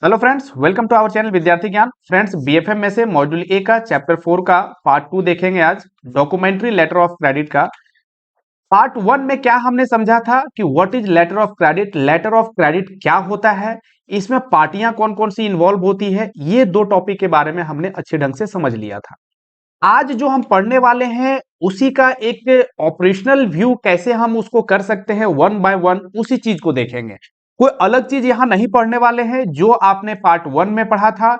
Hello friends, welcome to our channel Vidyarthi Gyan. Friends, BFM में से module A का chapter 4 का पार्ट 2 देखेंगे आज, डॉक्यूमेंट्री लेटर ऑफ क्रेडिट का। पार्ट 1 में क्या हमने समझा था कि what is letter of credit, letter of credit क्या होता है, इसमें पार्टियां कौन कौन सी इन्वॉल्व होती है, ये दो टॉपिक के बारे में हमने अच्छे ढंग से समझ लिया था। आज जो हम पढ़ने वाले हैं उसी का एक ऑपरेशनल व्यू, कैसे हम उसको कर सकते हैं वन बाय वन, उसी चीज को देखेंगे। कोई अलग चीज यहां नहीं पढ़ने वाले हैं, जो आपने पार्ट 1 में पढ़ा था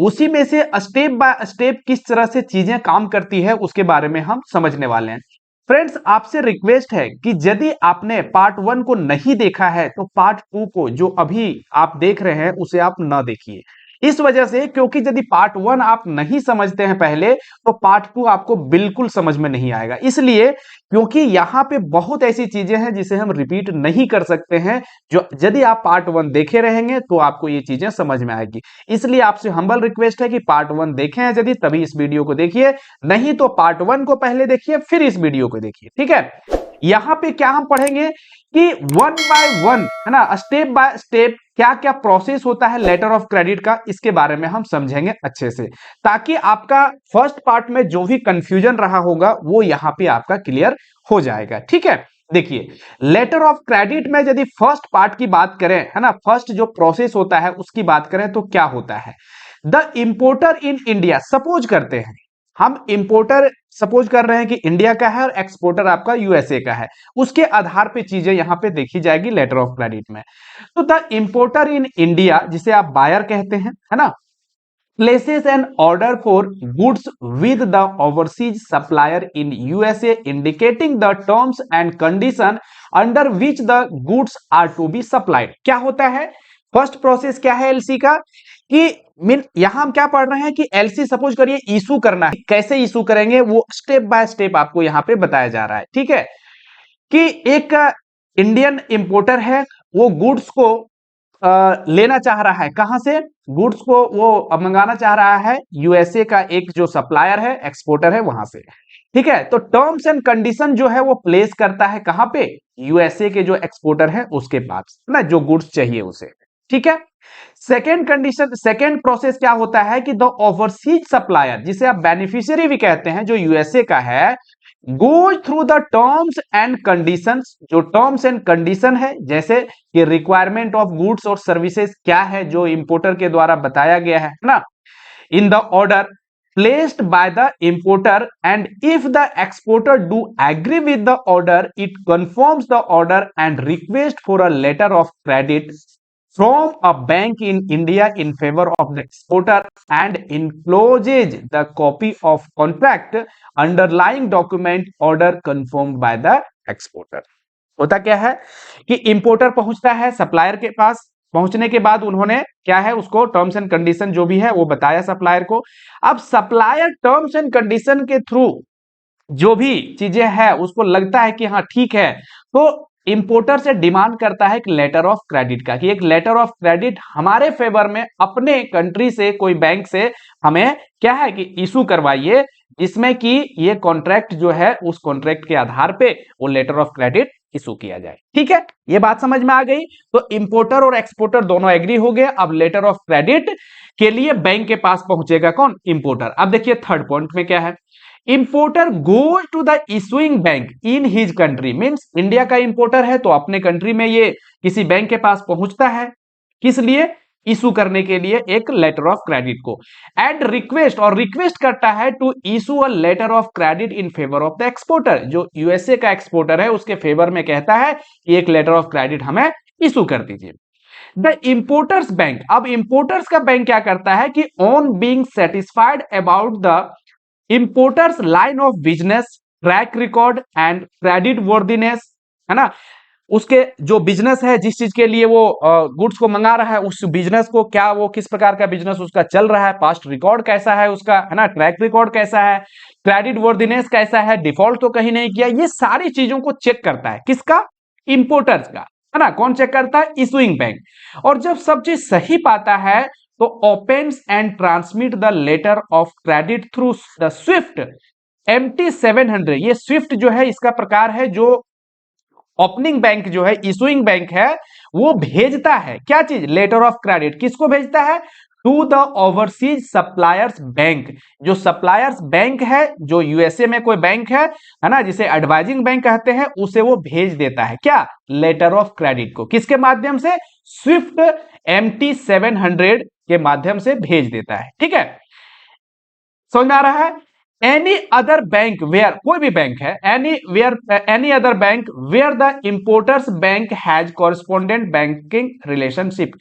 उसी में से स्टेप बाय स्टेप किस तरह से चीजें काम करती है उसके बारे में हम समझने वाले हैं। फ्रेंड्स, आपसे रिक्वेस्ट है कि यदि आपने पार्ट 1 को नहीं देखा है तो पार्ट 2 को जो अभी आप देख रहे हैं उसे आप ना देखिए। इस वजह से, क्योंकि यदि पार्ट 1 आप नहीं समझते हैं पहले तो पार्ट 2 आपको बिल्कुल समझ में नहीं आएगा। इसलिए क्योंकि यहां पे बहुत ऐसी चीजें हैं जिसे हम रिपीट नहीं कर सकते हैं, जो यदि आप पार्ट 1 देखे रहेंगे तो आपको ये चीजें समझ में आएगी। इसलिए आपसे हम्बल रिक्वेस्ट है कि पार्ट 1 देखें हैं यदि, तभी इस वीडियो को देखिए, नहीं तो पार्ट 1 को पहले देखिए फिर इस वीडियो को देखिए। ठीक है, यहां पे क्या हम पढ़ेंगे कि वन बाय वन, है ना, स्टेप बाय स्टेप क्या क्या प्रोसेस होता है लेटर ऑफ क्रेडिट का, इसके बारे में हम समझेंगे अच्छे से, ताकि आपका फर्स्ट पार्ट में जो भी कंफ्यूजन रहा होगा वो यहां पे आपका क्लियर हो जाएगा। ठीक है, देखिए, लेटर ऑफ क्रेडिट में यदि फर्स्ट पार्ट की बात करें, है ना, फर्स्ट जो प्रोसेस होता है उसकी बात करें तो क्या होता है। The importer in India, suppose करते हैं हम इंपोर्टर सपोज कर रहे हैं कि इंडिया का है और एक्सपोर्टर आपका यूएसए का है, उसके आधार पे चीजें यहां पे देखी जाएगी लेटर ऑफ क्रेडिट में। तो द इंपोर्टर इन इंडिया, जिसे आप बायर कहते हैं, है ना, places an order for goods with the overseas supplier in USA indicating the terms and condition under which the goods are to be supplied। क्या होता है फर्स्ट प्रोसेस, क्या है एलसी का, कि यहां हम क्या पढ़ रहे हैं कि एलसी सपोज करिए इशू करना है, कैसे इशू करेंगे वो स्टेप बाय स्टेप आपको यहां पे बताया जा रहा है। ठीक है, कि एक इंडियन इंपोर्टर है, वो गुड्स को लेना चाह रहा है, कहां से, गुड्स को वो मंगाना चाह रहा है यूएसए का एक जो सप्लायर है, एक्सपोर्टर है, वहां से। ठीक है, तो टर्म्स एंड कंडीशन जो है वो प्लेस करता है कहां पे, यूएसए के जो एक्सपोर्टर है उसके पास, ना, जो गुड्स चाहिए उसे। ठीक है, सेकेंड कंडीशन, सेकेंड प्रोसेस क्या होता है कि द ओवरसीज सप्लायर, जिसे आप बेनिफिशियरी भी कहते हैं, जो यूएसए का है, goes through the terms and conditions, जो टर्म्स एंड कंडीशन है, जैसे कि रिक्वायरमेंट ऑफ गुड्स और सर्विसेज क्या है जो इंपोर्टर के द्वारा बताया गया है ना, in the order placed by the importer, and if the exporter do agree with the order, it confirms the order and request for a letter of credit from a bank in India in favor of the exporter and encloses the copy of contract underlying document order confirmed by the exporter। होता क्या है कि importer पहुंचता है supplier के पास, पहुंचने के बाद उन्होंने क्या है उसको टर्म्स एंड कंडीशन जो भी है वो बताया सप्लायर को। अब सप्लायर टर्म्स एंड कंडीशन के थ्रू जो भी चीजें है उसको लगता है कि हाँ ठीक है, तो इंपोर्टर से डिमांड करता है एक लेटर ऑफ क्रेडिट का, कि एक लेटर ऑफ क्रेडिट हमारे फेवर में अपने कंट्री से, कोई बैंक से हमें क्या है कि इशू करवाइए, जिसमें कि ये कॉन्ट्रैक्ट जो है उस कॉन्ट्रैक्ट के आधार पे वो लेटर ऑफ क्रेडिट इशू किया जाए। ठीक है, ये बात समझ में आ गई। तो इंपोर्टर और एक्सपोर्टर दोनों एग्री हो गए। अब लेटर ऑफ क्रेडिट के लिए बैंक के पास पहुंचेगा कौन, इंपोर्टर। अब देखिए थर्ड पॉइंट में क्या है, importer goes to the issuing bank in his country, means India का इंपोर्टर है तो अपने कंट्री में ये किसी बैंक के पास पहुंचता है, किस लिए, इशू करने के लिए एक लेटर ऑफ क्रेडिट को, एंड रिक्वेस्ट, और रिक्वेस्ट करता है to issue a letter of credit in favour of the exporter, जो यूएसए का एक्सपोर्टर है उसके फेवर में कहता है कि एक लेटर ऑफ क्रेडिट हमें इशू कर दीजिए। द इंपोर्टर्स बैंक, अब इंपोर्टर्स का बैंक क्या करता है कि on being satisfied about the importer's line of business, track record and creditworthiness, है ना, उसके जो बिजनेस है, जिस चीज के लिए वो गुड्स को मंगा रहा है, उस बिजनेस को क्या, वो किस प्रकार का बिजनेस उसका चल रहा है, पास्ट रिकॉर्ड कैसा है उसका, है ना, ट्रैक रिकॉर्ड कैसा है, क्रेडिट वर्दीनेस कैसा है, डिफॉल्ट तो कहीं नहीं किया, ये सारी चीजों को चेक करता है, किसका, इंपोर्टर्स का, है ना। कौन चेक करता है, इशुइंग बैंक। और जब सब चीज सही पाता है तो opens and transmit the letter of credit through the SWIFT MT700। ये स्विफ्ट जो है इसका प्रकार है जो ओपनिंग बैंक जो है, इशुइंग बैंक है, वो भेजता है क्या चीज, लेटर ऑफ क्रेडिट। किसको भेजता है, to the overseas supplier's bank. जो सप्लायर्स बैंक है, जो यूएसए में कोई बैंक है ना, जिसे एडवाइजिंग बैंक कहते हैं, उसे वो भेज देता है क्या, लेटर ऑफ क्रेडिट को। किसके माध्यम से, स्विफ्ट MT-700 के माध्यम से भेज देता है। ठीक है, समझ में आ रहा है। एनी अदर बैंक वेयर, कोई भी बैंक है, any other bank where the importer's bank has correspondent banking relationship.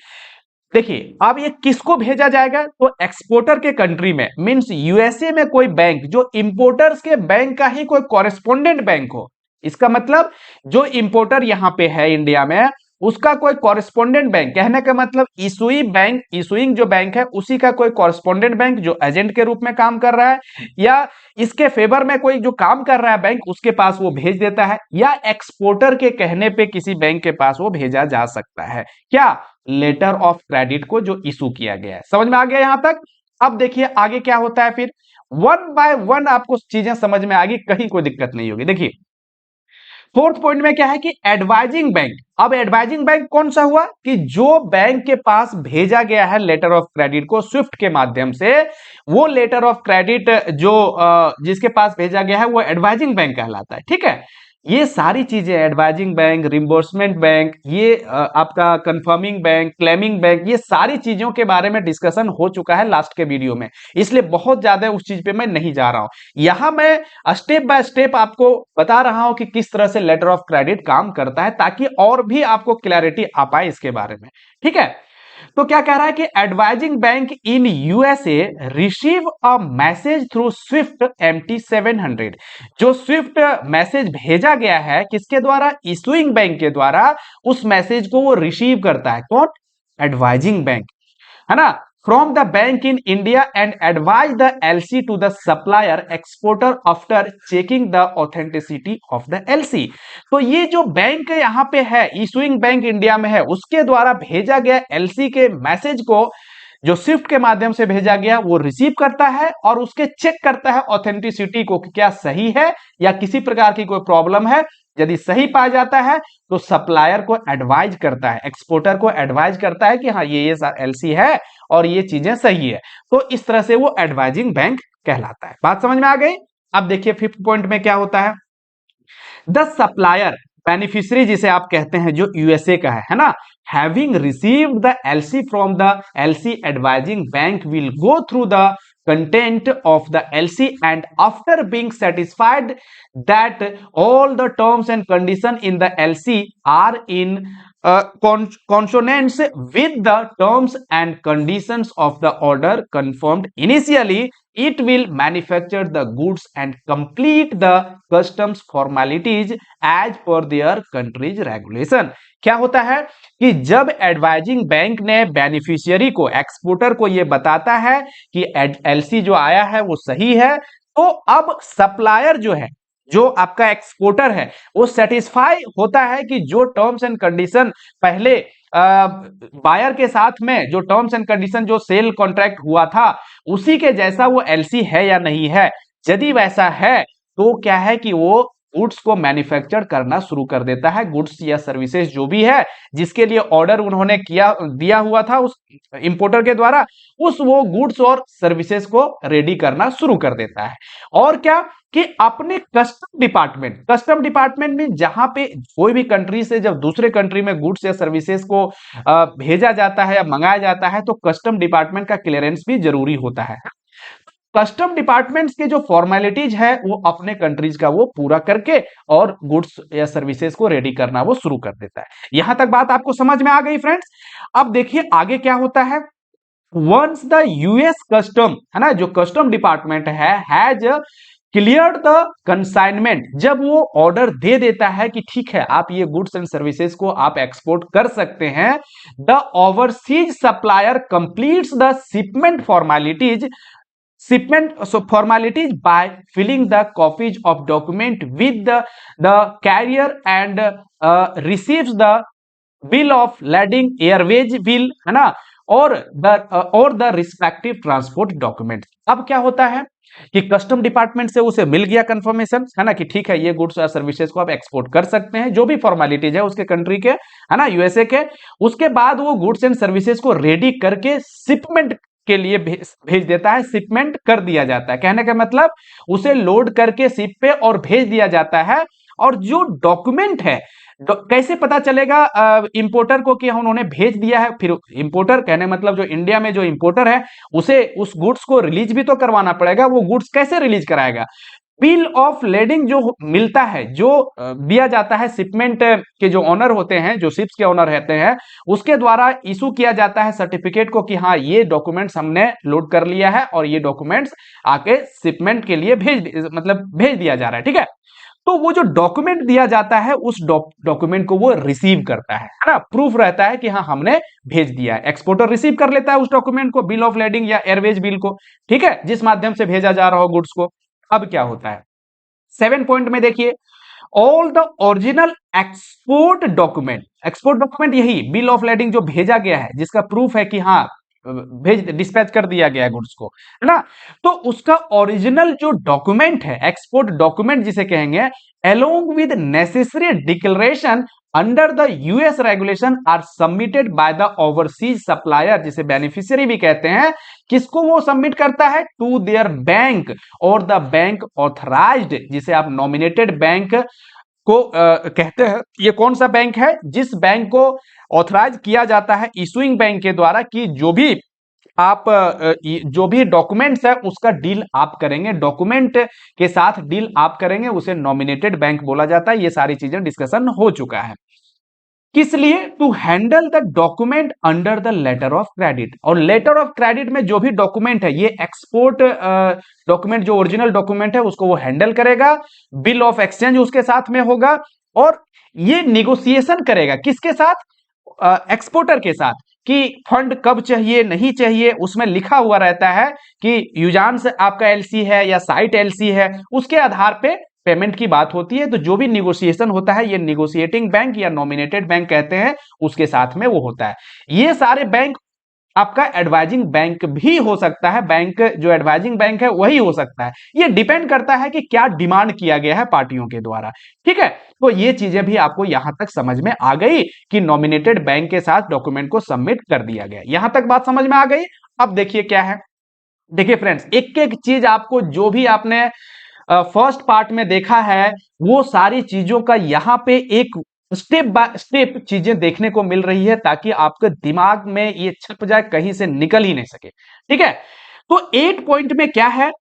देखिए अब ये किसको भेजा जाएगा, तो एक्सपोर्टर के कंट्री में, मींस यूएसए में कोई बैंक जो इंपोर्टर्स के बैंक का ही कोई कॉरेस्पोंडेंट बैंक हो। इसका मतलब जो इंपोर्टर यहां पे है इंडिया में, उसका कोई कॉरेस्पोंडेंट बैंक, कहने का मतलब इशुइंग जो बैंक है उसी का कोई कॉरेस्पोंडेंट बैंक जो एजेंट के रूप में काम कर रहा है, या इसके फेवर में कोई जो काम कर रहा है बैंक, उसके पास वो भेज देता है, या एक्सपोर्टर के कहने पे किसी बैंक के पास वो भेजा जा सकता है क्या, लेटर ऑफ क्रेडिट को जो इशू किया गया है। समझ में आ गया यहां तक। अब देखिए आगे क्या होता है, फिर वन बाय वन आपको चीजें समझ में आ गई, कहीं कोई दिक्कत नहीं होगी। देखिए फोर्थ पॉइंट में क्या है कि एडवाइजिंग बैंक। अब एडवाइजिंग बैंक कौन सा हुआ, कि जो बैंक के पास भेजा गया है लेटर ऑफ क्रेडिट को स्विफ्ट के माध्यम से, वो लेटर ऑफ क्रेडिट जो जिसके पास भेजा गया है वो एडवाइजिंग बैंक कहलाता है। ठीक है, ये सारी चीजें, एडवाइजिंग बैंक, रिम्बर्समेंट बैंक, ये आपका कंफर्मिंग बैंक, क्लेमिंग बैंक, ये सारी चीजों के बारे में डिस्कशन हो चुका है लास्ट के वीडियो में, इसलिए बहुत ज्यादा उस चीज पे मैं नहीं जा रहा हूं। यहां मैं स्टेप बाय स्टेप आपको बता रहा हूं कि किस तरह से लेटर ऑफ क्रेडिट काम करता है, ताकि और भी आपको क्लैरिटी आ पाए इसके बारे में। ठीक है, तो क्या कह रहा है कि advising bank in USA receive a message through Swift MT-700। जो स्विफ्ट मैसेज भेजा गया है किसके द्वारा, इशुइंग बैंक के द्वारा, उस मैसेज को वो रिसीव करता है कौन, एडवाइजिंग बैंक, है ना, from the bank in India and advise the LC to the supplier exporter after checking the authenticity of the LC. तो ये जो बैंक यहां पे है, इशुइंग बैंक इंडिया में है, उसके द्वारा भेजा गया एलसी के मैसेज को जो स्विफ्ट के माध्यम से भेजा गया वो रिसीव करता है और उसके चेक करता है ऑथेंटिसिटी को कि क्या सही है या किसी प्रकार की कोई प्रॉब्लम है। यदि सही पाया जाता है तो सप्लायर को एडवाइज करता है, एक्सपोर्टर को एडवाइज करता है कि हाँ ये एलसी है और ये चीजें सही है। तो इस तरह से वो एडवाइजिंग बैंक कहलाता है। बात समझ में आ गई। अब देखिए फिफ्थ पॉइंट में क्या होता है, द सप्लायर, बेनिफिशियरी जिसे आप कहते हैं जो यूएसए का है ना, having received the LC from the LC advising bank will go through the content of the LC and after being satisfied that all the terms and conditions in the LC are in consonance with the terms and conditions of the order confirmed initially, it will manufacture the goods and complete the customs formalities as per their country's regulation। क्या होता है कि जब advising bank ने beneficiary को, exporter को यह बताता है कि एलसी जो आया है वो सही है, तो अब सप्लायर जो है, जो आपका एक्सपोर्टर है, वो सेटिस्फाई होता है कि जो टर्म्स एंड कंडीशन पहले बायर के साथ में जो टर्म्स एंड कंडीशन जो सेल कॉन्ट्रैक्ट हुआ था उसी के जैसा वो एलसी है या नहीं है। यदि वैसा है तो क्या है कि वो गुड्स को मैन्युफैक्चर करना शुरू कर देता है, गुड्स या सर्विसेज जो भी है जिसके लिए ऑर्डर उन्होंने दिया हुआ था उस इंपोर्टर के द्वारा, उस वो गुड्स और सर्विसेज को रेडी करना शुरू कर देता है। और क्या कि अपने कस्टम डिपार्टमेंट में जहां पे कोई भी कंट्री से जब दूसरे कंट्री में गुड्स या सर्विसेज को भेजा जाता है या मंगाया जाता है तो कस्टम डिपार्टमेंट का क्लियरेंस भी जरूरी होता है। कस्टम डिपार्टमेंट्स के जो फॉर्मेलिटीज है वो अपने कंट्रीज का वो पूरा करके और गुड्स या सर्विसेज को रेडी करना वो शुरू कर देता है। यहां तक बात आपको समझ में आ गई फ्रेंड्स। अब देखिए आगे क्या होता है, वंस द यूएस कस्टम, है ना, जो कस्टम डिपार्टमेंट है, हैज क्लियर द कंसाइनमेंट, जब वो ऑर्डर दे देता है कि ठीक है आप ये गुड्स एंड सर्विसेज को आप एक्सपोर्ट कर सकते हैं, the overseas supplier completes the shipment formalities by filling the copies of document with the carrier and receives the bill of lading, airways bill, है ना, और द रिस्पेक्टिव ट्रांसपोर्ट डॉक्यूमेंट। अब क्या होता है कि कस्टम डिपार्टमेंट से उसे मिल गया कंफर्मेशन, है ना, कि ठीक है ये गुड्स और सर्विसेज को आप एक्सपोर्ट कर सकते हैं, जो भी फॉर्मेलिटीज है उसके कंट्री के, है ना, यूएसए के। उसके बाद वो गुड्स एंड सर्विसेज को रेडी करके शिपमेंट के लिए भेज देता है, शिपमेंट कर दिया जाता है। कहने का मतलब उसे लोड करके शिप पे और भेज दिया जाता है। और जो डॉक्यूमेंट है, कैसे पता चलेगा इंपोर्टर को कि उन्होंने भेज दिया है? फिर इंपोर्टर, कहने मतलब जो इंडिया में जो इंपोर्टर है उसे उस गुड्स को रिलीज भी तो करवाना पड़ेगा। वो गुड्स कैसे रिलीज कराएगा? बिल ऑफ लेडिंग जो मिलता है, जो दिया जाता है शिपमेंट के जो ऑनर होते हैं, जो शिप्स के ऑनर रहते हैं, उसके द्वारा इशू किया जाता है सर्टिफिकेट को कि हाँ ये डॉक्यूमेंट्स हमने लोड कर लिया है और ये डॉक्यूमेंट्स आके शिपमेंट के लिए भेज दिया जा रहा है। ठीक है, तो वो जो डॉक्यूमेंट दिया जाता है उस डॉक्यूमेंट को वो रिसीव करता है ना, प्रूफ रहता है कि हाँ हमने भेज दिया है। एक्सपोर्टर रिसीव कर लेता है उस डॉक्यूमेंट को, बिल ऑफ लेडिंग या एयरवेज बिल को, ठीक है, जिस माध्यम से भेजा जा रहा हो गुड्स को। अब क्या होता है 7 पॉइंट में देखिए, all the original export document यही बिल ऑफ लेडिंग जो भेजा गया है, जिसका प्रूफ है कि हाँ डिस्पैच कर दिया गया है गुड्स को, है ना, तो उसका ओरिजिनल जो डॉक्यूमेंट है, एक्सपोर्ट डॉक्यूमेंट जिसे कहेंगे, along with necessary declaration under the US regulation are submitted by the overseas supplier, जिसे बेनिफिशियरी भी कहते हैं। किसको वो सबमिट करता है? टू देयर बैंक और द बैंक ऑथराइज्ड, जिसे आप नॉमिनेटेड बैंक को कहते हैं। ये कौन सा बैंक है? जिस बैंक को ऑथराइज किया जाता है इशुइंग बैंक के द्वारा कि जो भी डॉक्यूमेंट्स है उसका डील आप करेंगे, डॉक्यूमेंट के साथ डील आप करेंगे, उसे नॉमिनेटेड बैंक बोला जाता है। ये सारी चीजें डिस्कशन हो चुका है। किस लिए? To handle the document under the letter of credit. और लेटर ऑफ क्रेडिट में जो भी डॉक्यूमेंट है, ये एक्सपोर्ट डॉक्यूमेंट जो ओरिजिनल डॉक्यूमेंट है उसको वो हैंडल करेगा, बिल ऑफ एक्सचेंज उसके साथ में होगा, और ये निगोशिएशन करेगा किसके साथ? एक्सपोर्टर के साथ, कि फंड कब चाहिए, नहीं चाहिए, उसमें लिखा हुआ रहता है कि यूजान्स आपका एलसी है या साइट एलसी है, उसके आधार पे पेमेंट की बात होती है। तो जो भी निगोशिएशन होता है ये निगोशिएटिंग बैंक या नॉमिनेटेड बैंक कहते हैं, उसके साथ में वो होता है। ये सारे बैंक आपका एडवाइजिंग बैंक भी हो सकता है, बैंक जो एडवाइजिंग बैंक है वही हो सकता है। ये डिपेंड करता है कि क्या डिमांड किया गया है पार्टियों के द्वारा। ठीक है, तो ये चीजें भी आपको यहां तक समझ में आ गई कि नॉमिनेटेड बैंक के साथ डॉक्यूमेंट को सबमिट कर दिया गया। यहां तक बात समझ में आ गई। अब देखिए क्या है, देखिए फ्रेंड्स, एक एक चीज आपको जो भी आपने फर्स्ट पार्ट में देखा है वो सारी चीजों का यहाँ पे एक स्टेप बाय स्टेप चीजें देखने को मिल रही है, ताकि आपके दिमाग में ये छप जाए, कहीं से निकल ही नहीं सके। ठीक है, तो 8 पॉइंट में क्या है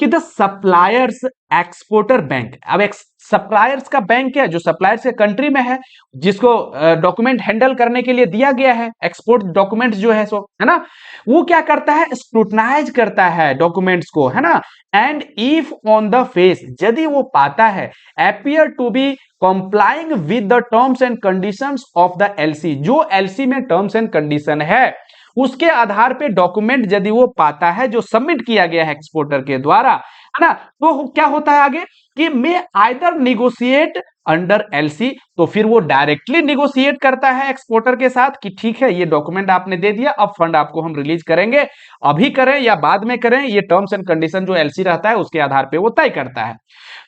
कि द सप्लायर्स एक्सपोर्टर बैंक। अब एक सप्लायर्स का बैंक है जो सप्लायर्स के कंट्री में है, जिसको डॉक्यूमेंट हैंडल करने के लिए दिया गया है, एक्सपोर्ट डॉक्यूमेंट जो है, सो है ना, वो क्या करता है? स्क्रूटनाइज करता है डॉक्यूमेंट्स को, है ना, and if on the face, यदि वो पाता है, appear to be complying with the terms and conditions of the LC, जो एलसी में टर्म्स एंड कंडीशन है उसके आधार पे डॉक्यूमेंट यदि वो पाता है जो सबमिट किया गया है एक्सपोर्टर के द्वारा, है ना, तो क्या होता है आगे कि मे आइदर निगोशिएट अंडर एलसी, तो फिर वो डायरेक्टली निगोशिएट करता है एक्सपोर्टर के साथ कि ठीक है ये डॉक्यूमेंट आपने दे दिया, अब फंड आपको हम रिलीज करेंगे, अभी करें या बाद में करें, ये टर्म्स एंड कंडीशन जो एलसी रहता है उसके आधार पे वो तय करता है।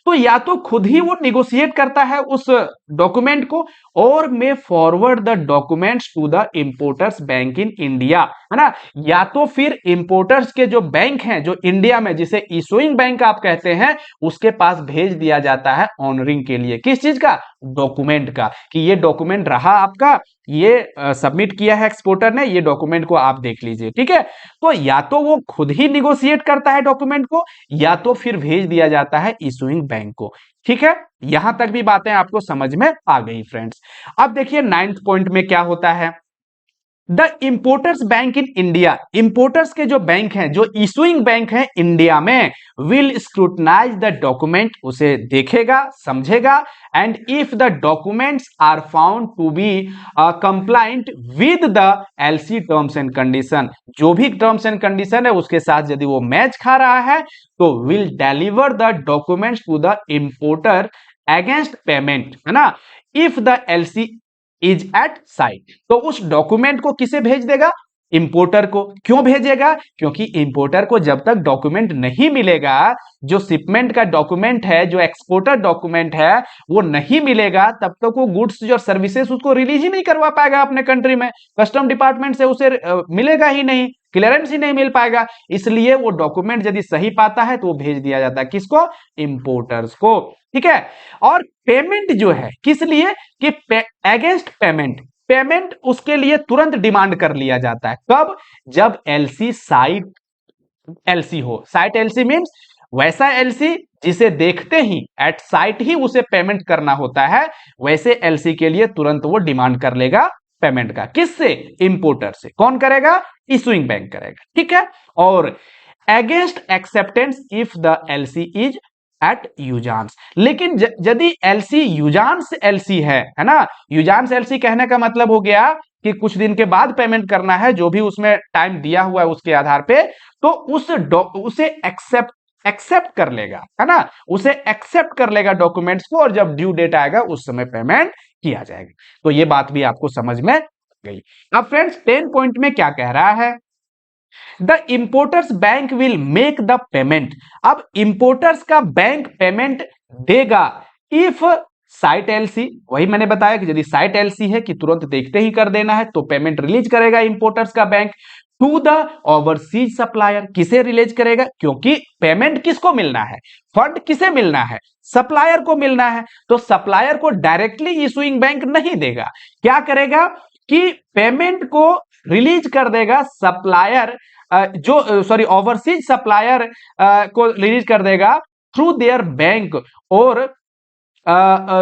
तो या तो खुद ही वो निगोशिएट करता है उस डॉक्यूमेंट को, और may forward the documents to the importer's bank in India, है ना, या तो फिर इंपोर्टर्स के जो बैंक हैं जो इंडिया में, जिसे इशुइंग बैंक आप कहते हैं, उसके पास भेज दिया जाता है ऑनरिंग के लिए। किस चीज का? डॉक्यूमेंट का, कि ये डॉक्यूमेंट रहा आपका, ये सबमिट किया है एक्सपोर्टर ने, ये डॉक्यूमेंट को आप देख लीजिए। ठीक है, तो या तो वो खुद ही निगोशिएट करता है डॉक्यूमेंट को, या तो फिर भेज दिया जाता है इशुइंग बैंक को। ठीक है, यहां तक भी बातें आपको समझ में आ गई फ्रेंड्स। अब देखिए 9th पॉइंट में क्या होता है, the importer's bank in India. Importer's के जो बैंक हैं, जो इशुइंग बैंक हैं इंडिया में, विल स्क्रूटनाइज द डॉक्यूमेंट, उसे देखेगा, समझेगा, and if the documents are found to be compliant with the LC terms and condition, जो भी टर्म्स एंड कंडीशन है उसके साथ यदि वो मैच खा रहा है, तो will deliver the documents to the importer against payment, है ना, if the LC is at sight. तो उस डॉक्यूमेंट को किसे भेज देगा? इंपोर्टर को। क्यों भेजेगा? क्योंकि इंपोर्टर को जब तक डॉक्यूमेंट नहीं मिलेगा, जो शिपमेंट का डॉक्यूमेंट है, जो एक्सपोर्टर डॉक्यूमेंट है, वो नहीं मिलेगा, तब तक वो गुड्स और सर्विसेज उसको रिलीज ही नहीं करवा पाएगा अपने कंट्री में। कस्टम डिपार्टमेंट से उसे मिलेगा ही नहीं, क्लियरेंस ही नहीं मिल पाएगा। इसलिए वो डॉक्यूमेंट यदि सही पाता है तो वो भेज दिया जाता है किसको? इंपोर्टर्स को। ठीक है। और पेमेंट जो है किस लिए? कि अगेंस्ट पेमेंट उसके लिए तुरंत डिमांड कर लिया जाता है। कब? जब एलसी साइट एलसी हो। साइट एलसी मींस वैसा एलसी जिसे देखते ही एट साइट ही उसे पेमेंट करना होता है, वैसे एलसी के लिए तुरंत वो डिमांड कर लेगा पेमेंट का। किससे? इंपोर्टर से। कौन करेगा? इशूइंग बैंक करेगा। ठीक है। और against acceptance if the LC is at usance. लेकिन यदि एलसी यूजांस एलसी है ना, यूजांस एलसी कहने का मतलब हो गया कि कुछ दिन के बाद पेमेंट करना है, जो भी उसमें टाइम दिया हुआ है उसके आधार पे, तो उसे एक्सेप्ट कर लेगा, है ना, उसे एक्सेप्ट कर लेगा डॉक्यूमेंट्स को, और जब ड्यू डेट आएगा उस समय पेमेंट किया जाएगा। तो ये बात भी आपको समझ में गई। अब फ्रेंड्स 10 पॉइंट में क्या कह रहा है? The importer's bank will make the payment. अब इंपोर्टर्स का बैंक पेमेंट देगा इफ साइट एलसी, वही मैंने बताया कि यदि साइट एलसी है कि तुरंत देखते ही कर देना है, तो पेमेंट रिलीज करेगा इंपोर्टर्स का bank to the overseas supplier. किसे रिलीज करेगा? क्योंकि पेमेंट किसको मिलना है? फंड किसे मिलना है? सप्लायर को मिलना है। तो सप्लायर को डायरेक्टली इशूइंग बैंक नहीं देगा। क्या करेगा कि पेमेंट को रिलीज कर देगा सप्लायर, ओवरसीज सप्लायर को रिलीज कर देगा थ्रू देयर बैंक और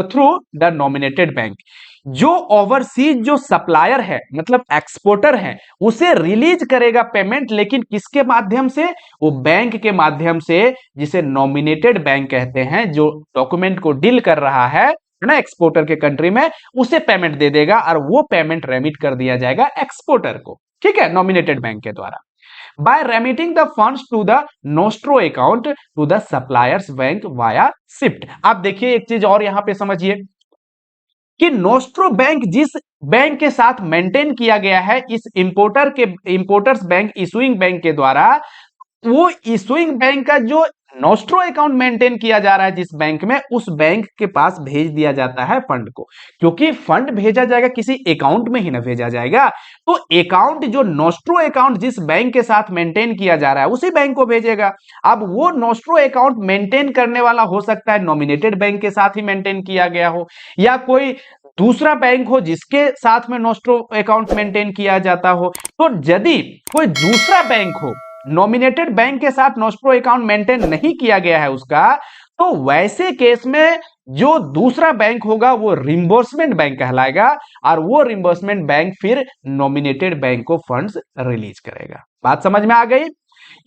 थ्रू द नॉमिनेटेड बैंक। जो ओवरसीज जो सप्लायर है, मतलब एक्सपोर्टर है, उसे रिलीज करेगा पेमेंट, लेकिन किसके माध्यम से? वो बैंक के माध्यम से, जिसे नॉमिनेटेड बैंक कहते हैं। जो डॉक्यूमेंट को डील कर रहा है ना एक्सपोर्टर के कंट्री में, उसे पेमेंट दे देगा और वो पेमेंट रेमिट कर दिया जाएगा एक्सपोर्टर को। ठीक है, नॉमिनेटेड बैंक के द्वारा। by remitting the funds to the nostro account to the suppliers bank via SWIFT। आप देखिए एक चीज और यहां पे समझिए कि नोस्ट्रो बैंक जिस बैंक के साथ मेंटेन किया गया है इस इंपोर्टर्स बैंक इशूइंग बैंक के द्वारा, वो इशूइंग बैंक का जो नोस्ट्रो अकाउंट मेंटेन किया जा रहा है जिस बैंक में, उस बैंक के पास भेज दिया जाता है फंड को। क्योंकि फंड भेजा जाएगा किसी अकाउंट में ही ना भेजा जाएगा, तो अकाउंट जो नोस्ट्रो अकाउंट जिस बैंक के साथ मेंटेन किया जा रहा है उसी बैंक को भेजेगा। अब वो नोस्ट्रो अकाउंट मेंटेन करने वाला हो सकता है नॉमिनेटेड बैंक के साथ ही मेंटेन किया गया हो, या कोई दूसरा बैंक हो जिसके साथ में नोस्ट्रो अकाउंट मेंटेन किया जाता हो। तो यदि कोई दूसरा बैंक हो, नॉमिनेटेड बैंक के साथ नोस्ट्रो अकाउंट मेंटेन नहीं किया गया है उसका, तो वैसे केस में जो दूसरा बैंक होगा वो रिम्बर्समेंट बैंक कहलाएगा, और वो रिम्बर्समेंट बैंक फिर नॉमिनेटेड बैंक को फंड्स रिलीज करेगा। बात समझ में आ गई?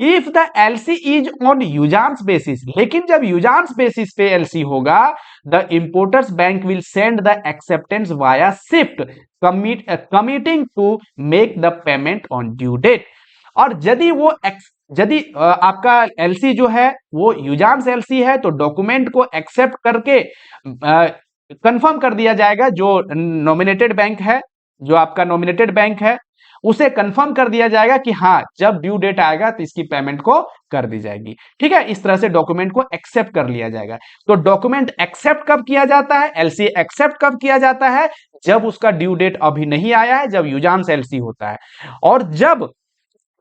If the LC is on usance basis, लेकिन जब यूजांस बेसिस पे एलसी होगा, the importer's bank will send the acceptance via SWIFT committing to make the payment on due date. और यदि आपका एलसी जो है वो यूजांस एलसी है, तो डॉक्यूमेंट को एक्सेप्ट करके कंफर्म कर दिया जाएगा। जो नॉमिनेटेड बैंक है, जो आपका नॉमिनेटेड बैंक है, उसे कंफर्म कर दिया जाएगा कि हाँ जब ड्यू डेट आएगा तो इसकी पेमेंट को कर दी जाएगी। ठीक है, इस तरह से डॉक्यूमेंट को एक्सेप्ट कर लिया जाएगा। तो डॉक्यूमेंट एक्सेप्ट कब किया जाता है? एलसी एक्सेप्ट कब किया जाता है? जब उसका ड्यू डेट अभी नहीं आया है, जब यूजांस एलसी होता है। और जब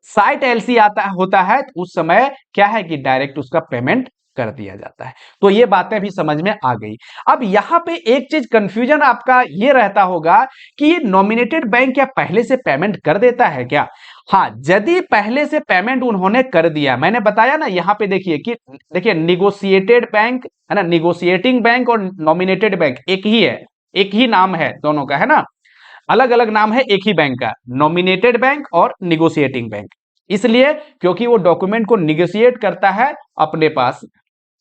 साइट एलसी होता है तो उस समय क्या है कि डायरेक्ट उसका पेमेंट कर दिया जाता है। तो ये बातें भी समझ में आ गई। अब यहां पे एक चीज कंफ्यूजन आपका ये रहता होगा कि ये नॉमिनेटेड बैंक क्या पहले से पेमेंट कर देता है क्या? हाँ, यदि पहले से पेमेंट उन्होंने कर दिया, मैंने बताया ना यहां पे देखिए निगोशिएटेड बैंक है ना, निगोशिएटिंग बैंक और नॉमिनेटेड बैंक एक ही है, एक ही नाम है दोनों का, है ना, अलग अलग नाम है एक ही बैंक का, नॉमिनेटेड बैंक और निगोशिएटिंग बैंक। इसलिए क्योंकि वो डॉक्यूमेंट को निगोशिएट करता है अपने पास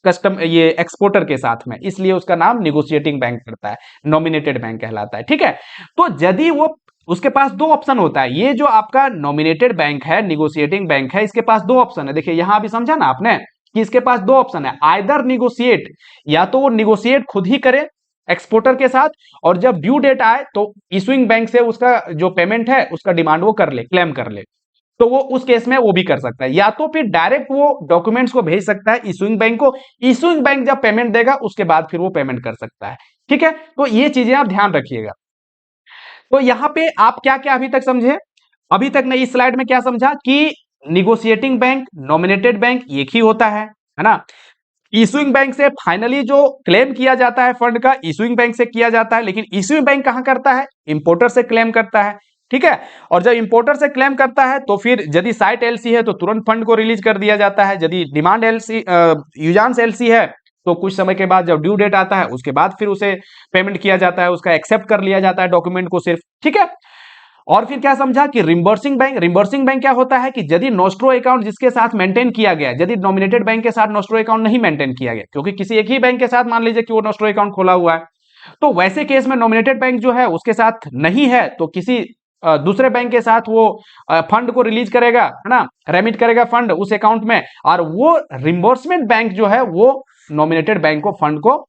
ये एक्सपोर्टर के साथ में, इसलिए उसका नाम निगोशिएटिंग बैंक करता है, नॉमिनेटेड बैंक कहलाता है। ठीक है, तो यदि वो उसके पास दो ऑप्शन होता है, ये जो आपका नॉमिनेटेड बैंक है, निगोशिएटिंग बैंक है, इसके पास दो ऑप्शन है। देखिए यहां भी समझा ना आपने कि इसके पास दो ऑप्शन है, आइदर निगोशिएट, या तो वो निगोशिएट खुद ही करे, एक्सपोर्टर के साथ, और जब ड्यू डेट आए तो इशुइंग बैंक से उसका जो पेमेंट है उसका डिमांड वो कर ले, क्लेम कर ले, तो वो उस केस में वो भी कर सकता है। या तो फिर डायरेक्ट वो डॉक्यूमेंट्स को भेज सकता है इशुइंग बैंक को, इशुइंग बैंक जब पेमेंट देगा उसके बाद फिर वो पेमेंट कर सकता है। ठीक है, तो ये चीजें आप ध्यान रखिएगा। तो यहां पे आप क्या क्या अभी तक समझे? अभी तक ने इस स्लाइड में क्या समझा कि निगोशिएटिंग बैंक, नॉमिनेटेड बैंक एक ही होता है ना। इशुइंग बैंक से फाइनली जो क्लेम किया जाता है फंड का, इशुइंग बैंक से किया जाता है, लेकिन इशुइंग बैंक कहां करता है? इंपोर्टर से क्लेम करता है। ठीक है, और जब इंपोर्टर से क्लेम करता है तो फिर यदि साइट एलसी है तो तुरंत फंड को रिलीज कर दिया जाता है, यदि डिमांड एलसी यूजांस एलसी है तो कुछ समय के बाद जब ड्यू डेट आता है उसके बाद फिर उसे पेमेंट किया जाता है, उसका एक्सेप्ट कर लिया जाता है डॉक्यूमेंट को सिर्फ। ठीक है, और फिर क्या समझा कि रिम्बर्सिंग बैंक, रिम्बर्सिंग बैंक क्या होता है कि यदि नोस्ट्रो अकाउंट जिसके साथ मेंटेन किया गया, यदि नॉमिनेटेड बैंक के साथ नोस्ट्रो अकाउंट नहीं मेंटेन किया गया, क्योंकि किसी एक ही बैंक के साथ मान लीजिए कि वो नोस्ट्रो अकाउंट खोला हुआ है, तो वैसे केस में नॉमिनेटेड बैंक जो है उसके साथ नहीं है तो किसी दूसरे बैंक के साथ वो फंड को रिलीज करेगा, है ना, रेमिट करेगा फंड उस अकाउंट में, और वो रिम्बर्समेंट बैंक जो है वो नॉमिनेटेड बैंक को फंड को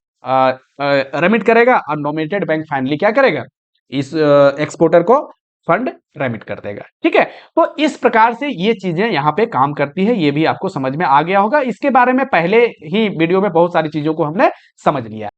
रेमिट करेगा, और नॉमिनेटेड बैंक फाइनली क्या करेगा? इस एक्सपोर्टर को फंड रेमिट कर देगा। ठीक है, तो इस प्रकार से ये चीजें यहां पे काम करती है, ये भी आपको समझ में आ गया होगा। इसके बारे में पहले ही वीडियो में बहुत सारी चीजों को हमने समझ लिया।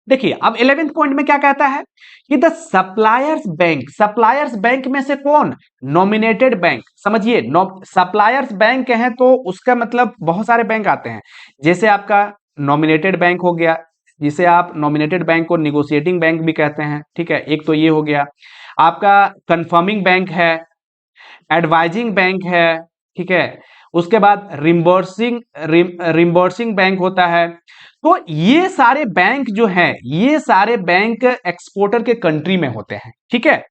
देखिए अब 11th पॉइंट में क्या कहता है कि the suppliers bank, suppliers bank में से कौन? Nominated bank. समझिए, सप्लायर्स बैंक हैं तो उसका मतलब बहुत सारे बैंक आते हैं, जैसे आपका नॉमिनेटेड बैंक हो गया, जिसे आप नॉमिनेटेड बैंक को निगोशिएटिंग बैंक भी कहते हैं। ठीक है, एक तो ये हो गया, आपका कंफर्मिंग बैंक है, एडवाइजिंग बैंक है। ठीक है, उसके बाद रिम्बर्सिंग बैंक होता है। तो ये सारे बैंक जो हैं, ये सारे बैंक एक्सपोर्टर के कंट्री में होते हैं। ठीक है,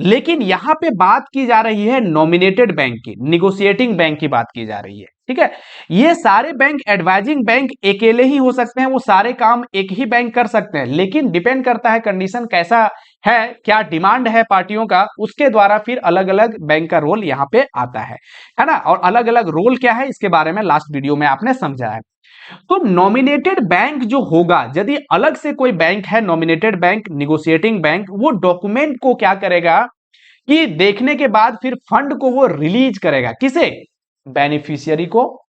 लेकिन यहां पे बात की जा रही है नॉमिनेटेड बैंक की, निगोशिएटिंग बैंक की बात की जा रही है। ठीक है, ये सारे बैंक, एडवाइजिंग बैंक अकेले ही हो सकते हैं, वो सारे काम एक ही बैंक कर सकते हैं, लेकिन डिपेंड करता है कंडीशन कैसा है, क्या डिमांड है पार्टियों का, उसके द्वारा फिर अलग अलग बैंक का रोल यहां पे आता है ना। और अलग अलग रोल क्या है इसके बारे में लास्ट वीडियो में आपने समझा है। तो नॉमिनेटेड बैंक जो होगा, यदि अलग से कोई बैंक है नॉमिनेटेड बैंक, निगोशिएटिंग बैंक, वो डॉक्यूमेंट को क्या करेगा कि देखने के बाद फिर फंड को वो रिलीज करेगा, किसे? बेनिफिशियरी को,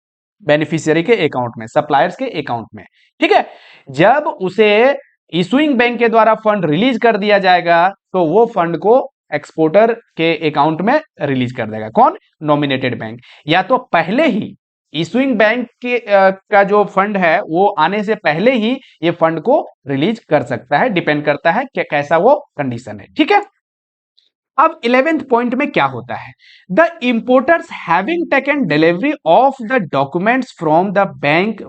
बेनिफिशियरी के अकाउंट में, सप्लायर्स के अकाउंट में। ठीक है, जब उसे इशुइंग बैंक के द्वारा फंड रिलीज कर दिया जाएगा तो वो फंड को एक्सपोर्टर के अकाउंट में रिलीज कर देगा। कौन? Nominated bank. या तो पहले ही इशुइंग बैंक के का जो फंड है वो आने से पहले ही ये फंड को रिलीज कर सकता है, डिपेंड करता है कि कैसा वो कंडीशन है। ठीक है, अब 11th पॉइंट में क्या होता है? The importers having taken delivery of the documents from the bank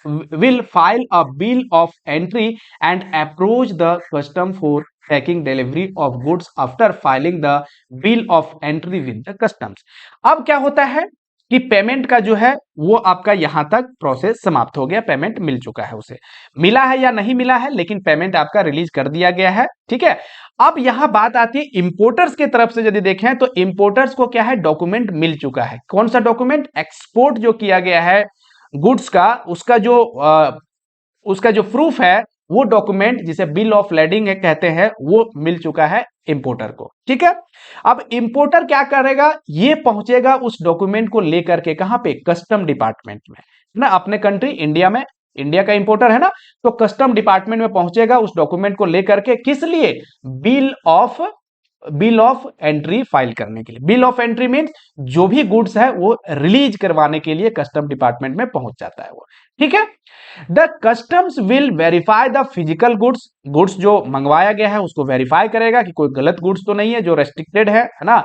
will file a bill of entry and approach the custom for taking delivery of goods after filing the bill of entry with the customs। अब क्या होता है कि payment का जो है वो आपका यहां तक प्रोसेस समाप्त हो गया, पेमेंट मिल चुका है, उसे मिला है या नहीं मिला है, लेकिन पेमेंट आपका रिलीज कर दिया गया है। ठीक है, अब यहां बात आती है इंपोर्टर्स की तरफ से, यदि देखें तो इंपोर्टर्स को क्या है? डॉक्यूमेंट मिल चुका है। कौन सा डॉक्यूमेंट? एक्सपोर्ट जो किया गया है गुड्स का, उसका जो प्रूफ है, वो डॉक्यूमेंट जिसे बिल ऑफ लेडिंग कहते हैं, वो मिल चुका है इंपोर्टर को। ठीक है, अब इंपोर्टर क्या करेगा? ये पहुंचेगा उस डॉक्यूमेंट को लेकर के, कहां पे? कस्टम डिपार्टमेंट में ना, अपने कंट्री इंडिया में, इंडिया का इंपोर्टर है ना, तो कस्टम डिपार्टमेंट में पहुंचेगा उस डॉक्यूमेंट को लेकर के, किस लिए? बिल ऑफ एंट्री फाइल करने के लिए। बिल ऑफ एंट्री मीन्स जो भी गुड्स है वो रिलीज करवाने के लिए कस्टम डिपार्टमेंट में पहुंच जाता है वो। ठीक है, the customs will verify the physical goods, goods जो मंगवाया गया है उसको वेरीफाई करेगा कि कोई गलत गुड्स तो नहीं है जो रेस्ट्रिक्टेड है ना।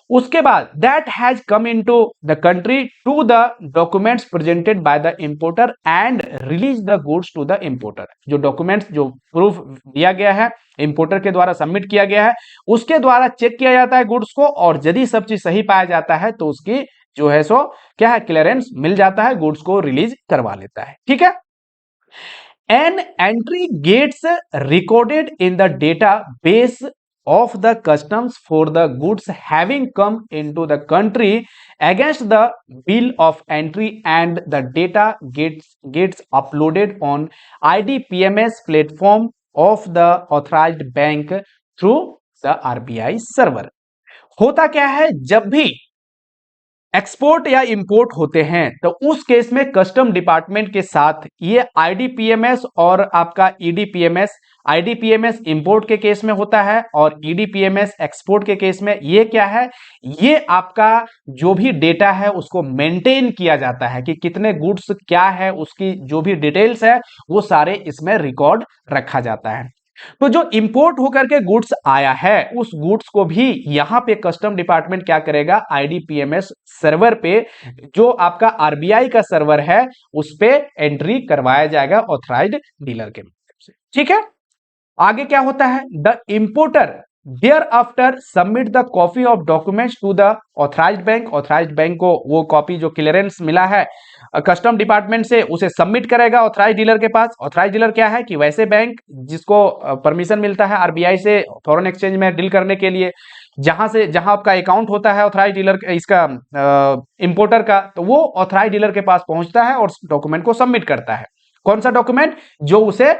उसके बाद that has come into the country to the documents presented by the importer and release the goods to the importer. जो डॉक्यूमेंट्स, जो प्रूफ दिया गया है इंपोर्टर के द्वारा सबमिट किया गया है, उसके द्वारा चेक किया जाता है गुड्स को, और यदि सब चीज सही पाया जाता है तो उसकी जो है सो क्या है? क्लियरेंस मिल जाता है, गुड्स को रिलीज करवा लेता है। ठीक है, an entry gets recorded in the database of the customs for the goods having come into the country against the bill of entry, and the data gets uploaded on IDPMS platform of the authorized bank through the RBI server। होता क्या है, जब भी export या import होते हैं तो उस केस में कस्टम डिपार्टमेंट के साथ ये आईडीपीएमएस और आपका ईडीपीएमएस, आईडीपीएमएस इंपोर्ट के केस में होता है और ईडीपीएमएस एक्सपोर्ट के केस में ये क्या है, ये आपका जो भी डेटा है उसको मेंटेन किया जाता है कि कितने गुड्स क्या है, उसकी जो भी डिटेल्स है वो सारे इसमें रिकॉर्ड रखा जाता है। तो जो इंपोर्ट होकर के गुड्स आया है उस गुड्स को भी यहां पे कस्टम डिपार्टमेंट क्या करेगा, आईडीपीएमएस सर्वर पे, जो आपका आरबीआई का सर्वर है, उस पे एंट्री करवाया जाएगा ऑथराइज्ड डीलर के माध्यम से। ठीक है, आगे क्या होता है, the importer thereafter submit the copy of documents to the authorised bank. Authorised bank को वो कॉपी जो क्लियरेंस मिला है कस्टम डिपार्टमेंट से उसे सबमिट करेगा ऑथराइज्ड डीलर के पास। ऑथराइज्ड डीलर क्या है कि वैसे बैंक जिसको परमिशन मिलता है आरबीआई से फॉरेन एक्सचेंज में डील करने के लिए, जहां आपका अकाउंट होता है ऑथराइज्ड डीलर इसका इंपोर्टर का, तो वो ऑथराइज्ड डीलर के पास पहुंचता है और डॉक्यूमेंट को सबमिट करता है। कौन सा डॉक्यूमेंट, जो उसे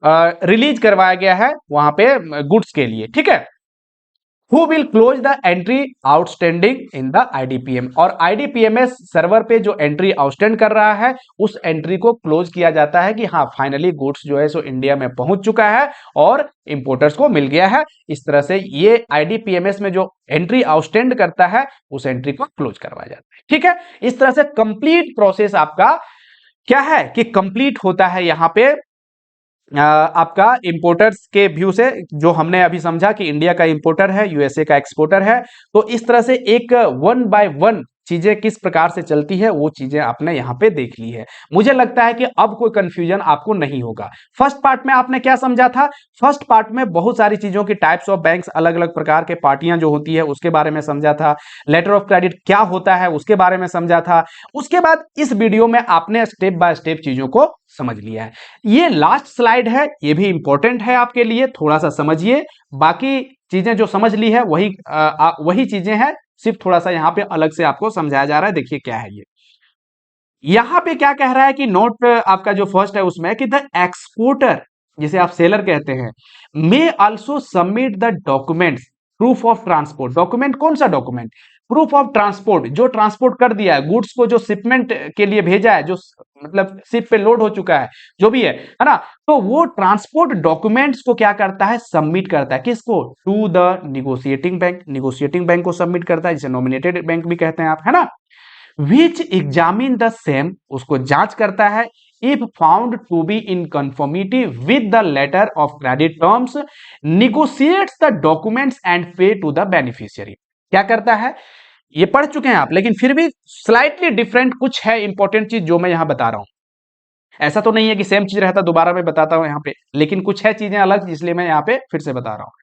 रिलीज करवाया गया है वहां पे गुड्स के लिए। ठीक है, Who will close the entry outstanding in the IDPM, और IDPMS सर्वर पे जो एंट्री आउटस्टैंड कर रहा है उस एंट्री को क्लोज किया जाता है कि हाँ फाइनली गुड्स जो है सो इंडिया में पहुंच चुका है और इंपोर्टर्स को मिल गया है। इस तरह से ये IDPMS में जो एंट्री आउटस्टैंड करता है उस एंट्री को क्लोज करवाया जाता है। ठीक है, इस तरह से कंप्लीट प्रोसेस आपका क्या है कि कंप्लीट होता है यहां पे आपका इंपोर्टर्स के व्यू से, जो हमने अभी समझा कि इंडिया का इंपोर्टर है, यूएसए का एक्सपोर्टर है। तो इस तरह से एक वन बाय वन चीजें किस प्रकार से चलती है वो चीजें आपने यहाँ पे देख ली है। मुझे लगता है कि अब कोई कंफ्यूजन आपको नहीं होगा। फर्स्ट पार्ट में आपने क्या समझा था, फर्स्ट पार्ट में बहुत सारी चीजों की टाइप्स ऑफ बैंक्स, अलग अलग प्रकार के पार्टियां जो होती है उसके बारे में समझा था, लेटर ऑफ क्रेडिट क्या होता है उसके बारे में समझा था। उसके बाद इस वीडियो में आपने स्टेप बाय स्टेप चीजों को समझ लिया है। ये लास्ट स्लाइड है, ये भी इंपॉर्टेंट है आपके लिए, थोड़ा सा समझिए। बाकी चीजें जो समझ ली है वही चीजें हैं, सिर्फ थोड़ा सा यहाँ पे अलग से आपको समझाया जा रहा है। देखिए क्या है ये, यहाँ पे क्या कह रहा है कि नोट आपका जो फर्स्ट है उसमें कि द एक्सपोर्टर, जिसे आप सेलर कहते हैं, may also submit the documents proof of transport. Document कौन सा डॉक्यूमेंट, प्रूफ ऑफ ट्रांसपोर्ट, जो ट्रांसपोर्ट कर दिया है गुड्स को, जो शिपमेंट के लिए भेजा है, जो मतलब शिप पे लोड हो चुका है, जो भी है ना, तो वो ट्रांसपोर्ट डॉक्यूमेंट्स को क्या करता है, सबमिट करता है। किसको, to the negotiating bank. Negotiating bank को सबमिट करता है, जिसे नॉमिनेटेड बैंक भी कहते हैं आप, है ना। विच एग्जामिन द सेम, उसको जांच करता है। If found to be in conformity with the letter of credit terms, negotiates the documents and pay to the beneficiary. क्या करता है, ये पढ़ चुके हैं आप, लेकिन फिर भी स्लाइटली डिफरेंट कुछ है इंपॉर्टेंट चीज जो मैं यहां बता रहा हूं। ऐसा तो नहीं है कि सेम चीज रहता, दोबारा मैं बताता हूं यहां पे, लेकिन कुछ है चीजें अलग, इसलिए मैं यहां पे फिर से बता रहा हूं।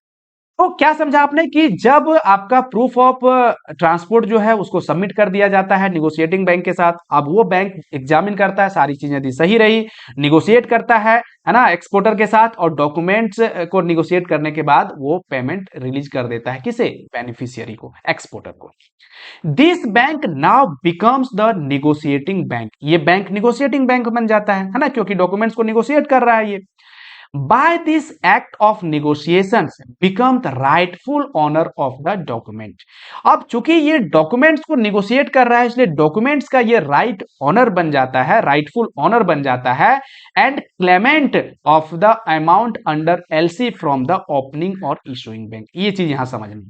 तो क्या समझा आपने कि जब आपका प्रूफ ऑफ ट्रांसपोर्ट जो है उसको सबमिट कर दिया जाता है निगोशिएटिंग बैंक के साथ, अब वो बैंक एग्जामिन करता है, सारी चीजें यदि सही रही, निगोशिएट करता है ना, एक्सपोर्टर के साथ, और डॉक्यूमेंट्स को निगोशिएट करने के बाद वो पेमेंट रिलीज कर देता है, किसे, बेनिफिशियरी को, एक्सपोर्टर को। This bank now becomes the negotiating bank. ये बैंक निगोशिएटिंग बैंक बन जाता है ना, क्योंकि डॉक्यूमेंट्स को निगोशिएट कर रहा है ये। By this act of negotiations become the rightful owner of the document। अब चूंकि ये डॉक्यूमेंट्स को निगोशिएट कर रहा है इसलिए डॉक्यूमेंट्स का ये राइट ऑनर बन जाता है, राइटफुल ऑनर बन जाता है, and Clement of the amount under LC from the opening और इशूइंग बैंक। ये चीज यहां समझनी।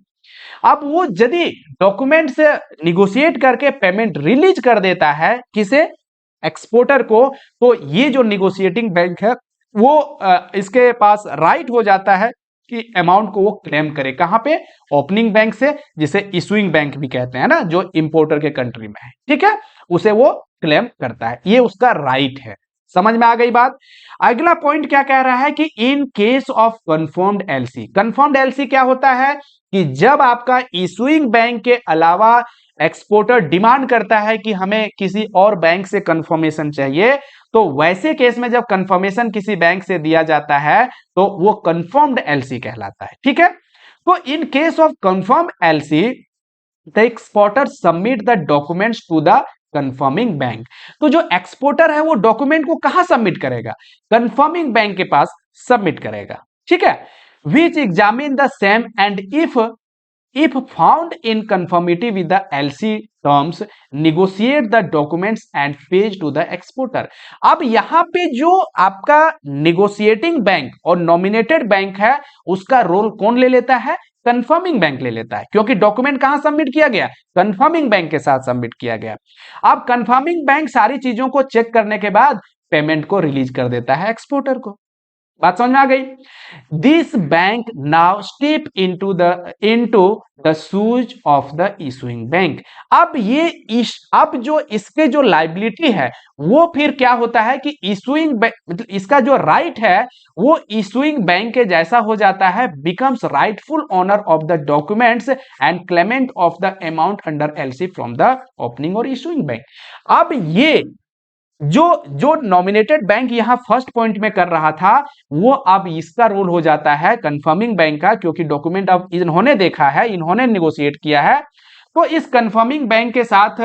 अब वो यदि डॉक्यूमेंट से निगोशिएट करके पेमेंट रिलीज कर देता है, किसे, एक्सपोर्टर को, तो ये जो निगोशिएटिंग बैंक है वो इसके पास राइट हो जाता है कि अमाउंट को वो क्लेम करे, कहां पे, ओपनिंग बैंक से, जिसे इशूइंग बैंक भी कहते हैं ना, जो इंपोर्टर के कंट्री में है। ठीक है, उसे वो क्लेम करता है, ये उसका राइट है। समझ में आ गई बात। अगला पॉइंट क्या कह रहा है कि इन case of confirmed LC. Confirmed LC क्या होता है कि जब आपका इशूइंग बैंक के अलावा एक्सपोर्टर डिमांड करता है कि हमें किसी और बैंक से कंफर्मेशन चाहिए, तो वैसे केस में जब कंफर्मेशन किसी बैंक से दिया जाता है तो वो कंफर्म्ड एलसी कहलाता है। ठीक है, तो in case of confirm LC the exporter submit the documents to the confirming bank. तो जो एक्सपोर्टर है वो डॉक्यूमेंट को कहां सबमिट करेगा? कंफर्मिंग बैंक के पास सबमिट करेगा, ठीक है। Which examine the same and if found in conformity with the LC terms negotiate the documents and page to the exporter। अब यहां पे जो आपका नेगोशिएटिंग बैंक और नॉमिनेटेड बैंक है उसका रोल कौन ले लेता है? कंफर्मिंग बैंक ले लेता है, क्योंकि डॉक्यूमेंट कहां सबमिट किया गया? कंफर्मिंग बैंक के साथ सबमिट किया गया। अब कंफर्मिंग बैंक सारी चीजों को चेक करने के बाद पेमेंट को रिलीज कर देता है एक्सपोर्टर को। बात समझ में आ गई? This bank now step into the shoes of the issuing bank. अब जो इसके जो लाइबिलिटी है वो फिर क्या होता है कि इशूइंग मतलब इसका जो राइट है वो इशूइंग बैंक के जैसा हो जाता है, becomes rightful owner of the documents and Clement of the amount under LC from the opening और इशूइंग बैंक। अब ये जो नॉमिनेटेड बैंक यहां फर्स्ट पॉइंट में कर रहा था वो अब इसका रोल हो जाता है कंफर्मिंग बैंक का, क्योंकि डॉक्यूमेंट अब इन्होंने देखा है, इन्होंने नेगोशिएट किया है। तो इस कंफर्मिंग बैंक के साथ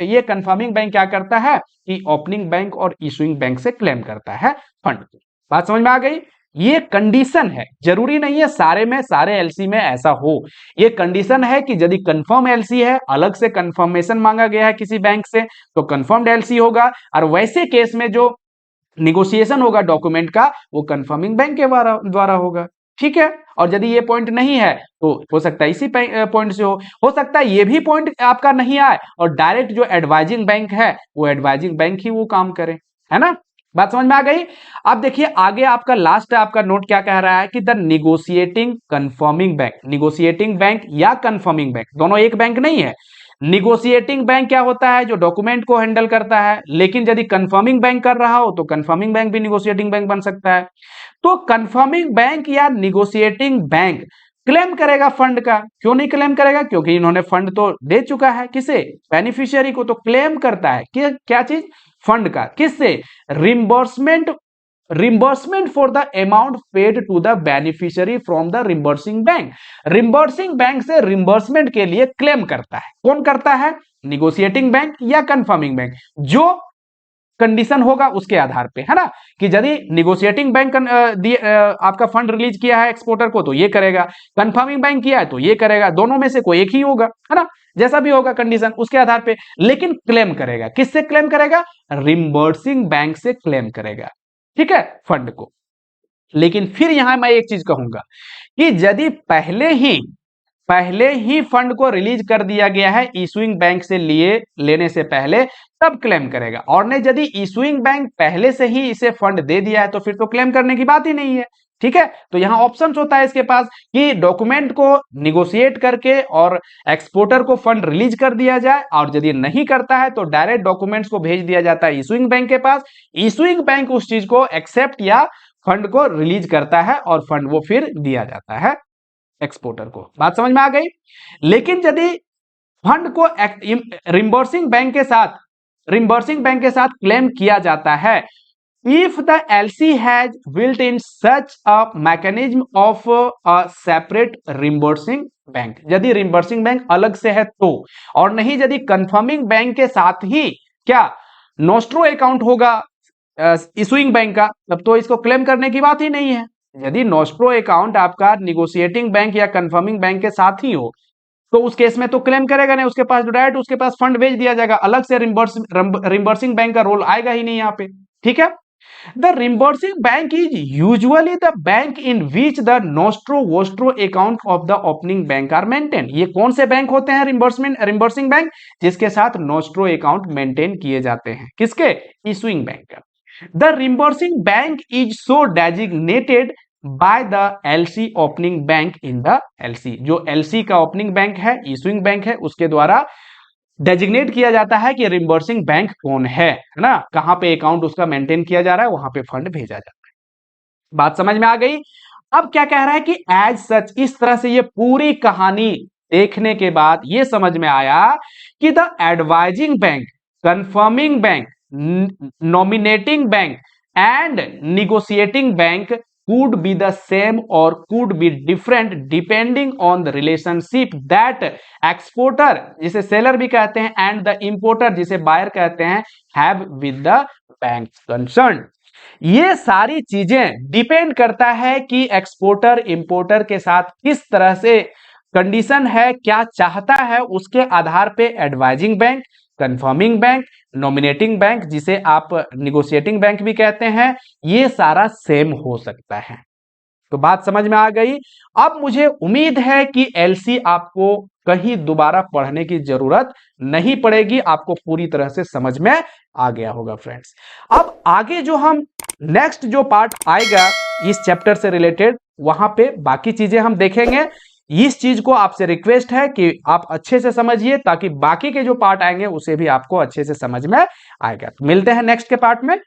ये कंफर्मिंग बैंक क्या करता है कि ओपनिंग बैंक और इशूइंग बैंक से क्लेम करता है फंड। बात समझ में आ गई? ये कंडीशन है, जरूरी नहीं है सारे एलसी में ऐसा हो। ये कंडीशन है कि यदि कंफर्म एलसी है, अलग से कंफर्मेशन मांगा गया है किसी बैंक से, तो कंफर्म्ड एलसी होगा, और वैसे केस में जो निगोशिएशन होगा डॉक्यूमेंट का वो कंफर्मिंग बैंक के द्वारा होगा, ठीक है। और यदि ये पॉइंट नहीं है तो हो सकता है इसी पॉइंट से हो सकता है ये भी पॉइंट आपका नहीं आए और डायरेक्ट जो एडवाइजिंग बैंक है वो एडवाइजिंग बैंक ही वो काम करे, है ना। बात समझ में आ गई? अब देखिए आगे आपका लास्ट आपका नोट क्या कह रहा है कि the negotiating confirming bank, negotiating bank या कंफर्मिंग बैंक दोनों एक बैंक नहीं है। निगोशिएटिंग बैंक क्या होता है? जो डॉक्यूमेंट को हैंडल करता है, लेकिन यदि कंफर्मिंग बैंक कर रहा हो तो कंफर्मिंग बैंक भी निगोशिएटिंग बैंक बन सकता है। तो कंफर्मिंग बैंक या निगोशिएटिंग बैंक क्लेम करेगा फंड का। क्यों नहीं क्लेम करेगा? क्योंकि इन्होंने फंड तो दे चुका है, किसे? बेनिफिशियरी को। तो क्लेम करता है कि क्या चीज? फंड का। किससे? Reimbursement for the amount paid to the beneficiary from the reimbursing bank. Reimbursing bank से रिम्बर्समेंट के लिए क्लेम करता है। कौन करता है? निगोशिएटिंग बैंक या कंफर्मिंग बैंक, जो कंडीशन होगा उसके आधार पे, है ना। कि यदि निगोशिएटिंग बैंक आपका फंड रिलीज किया है एक्सपोर्टर को तो ये करेगा, कंफर्मिंग बैंक किया है तो ये करेगा, दोनों में से कोई एक ही होगा, है ना। जैसा भी होगा कंडीशन उसके आधार पे, लेकिन क्लेम करेगा। किससे क्लेम करेगा? रिम्बर्सिंग बैंक से क्लेम करेगा, ठीक है, फंड को। लेकिन फिर यहां मैं एक चीज कहूंगा कि यदि पहले ही फंड को रिलीज कर दिया गया है इशूइंग बैंक से लेने से पहले, तब क्लेम करेगा। और नहीं, यदि इशूइंग बैंक पहले से ही इसे फंड दे दिया है तो फिर तो क्लेम करने की बात ही नहीं है, ठीक है। तो यहां ऑप्शंस होता है इसके पास कि डॉक्यूमेंट को निगोशिएट करके और एक्सपोर्टर को फंड रिलीज कर दिया जाए, और यदि नहीं करता है तो डायरेक्ट डॉक्यूमेंट्स को भेज दिया जाता है इशूइंग बैंक के पास। इशूइंग बैंक उस चीज को एक्सेप्ट या फंड को रिलीज करता है और फंड वो फिर दिया जाता है एक्सपोर्टर को। बात समझ में आ गई? लेकिन यदि फंड को रिम्बर्सिंग बैंक के साथ क्लेम किया जाता है, if the LC has built in such a mechanism of a separate reimbursing bank, यदि रिम्बर्सिंग बैंक अलग से है तो, और नहीं यदि कंफर्मिंग बैंक के साथ ही क्या नोस्ट्रो अकाउंट होगा इशूइंग बैंक का, तब तो इसको क्लेम करने की बात ही नहीं है। यदि नोस्ट्रो अकाउंट आपका निगोशिएटिंग बैंक या कंफर्मिंग बैंक के साथ ही हो तो उस केस में तो क्लेम करेगा नहीं, उसके पास डायरेक्ट उसके पास फंड भेज दिया जाएगा, अलग से रिम्बर्सिंग बैंक का रोल आएगा ही नहीं यहाँ पे, ठीक है। The reimbursing bank is usually the bank in which the nostro vostro account of the opening bank are maintain. ये कौन से बैंक होते हैं रिम्बर्सिंग बैंक? जिसके साथ नोस्ट्रो अकाउंट मेंटेन किए जाते हैं, किसके? इशूइंग बैंक का। The reimbursing bank is so designated by the LC opening bank in the LC। जो LC का ओपनिंग बैंक है, इशूइंग बैंक है, उसके द्वारा डेजिग्नेट किया जाता है कि रिम्बर्सिंग बैंक कौन है ना, कहां पे अकाउंट उसका मेंटेन किया जा रहा है, वहां पे फंड भेजा जाता है। बात समझ में आ गई? अब क्या कह रहा है कि एज सच, इस तरह से ये पूरी कहानी देखने के बाद ये समझ में आया कि the advising bank, confirming bank, nominating bank and negotiating bank could be the same or could be different depending on the relationship that exporter जिसे seller भी कहते हैं and the importer जिसे buyer कहते हैं have with the bank concerned। ये सारी चीजें डिपेंड करता है कि एक्सपोर्टर इंपोर्टर के साथ किस तरह से कंडीशन है, क्या चाहता है, उसके आधार पे advising bank, confirming bank, nominating bank जिसे आप निगोशिएटिंग बैंक भी कहते हैं, ये सारा सेम हो सकता है। तो बात समझ में आ गई। अब मुझे उम्मीद है कि एलसी आपको कहीं दोबारा पढ़ने की जरूरत नहीं पड़ेगी, आपको पूरी तरह से समझ में आ गया होगा फ्रेंड्स। अब आगे जो हम नेक्स्ट जो पार्ट आएगा इस चैप्टर से रिलेटेड, वहां पे बाकी चीजें हम देखेंगे। इस चीज को आपसे रिक्वेस्ट है कि आप अच्छे से समझिए ताकि बाकी के जो पार्ट आएंगे उसे भी आपको अच्छे से समझ में आएगा। मिलते हैं नेक्स्ट के पार्ट में।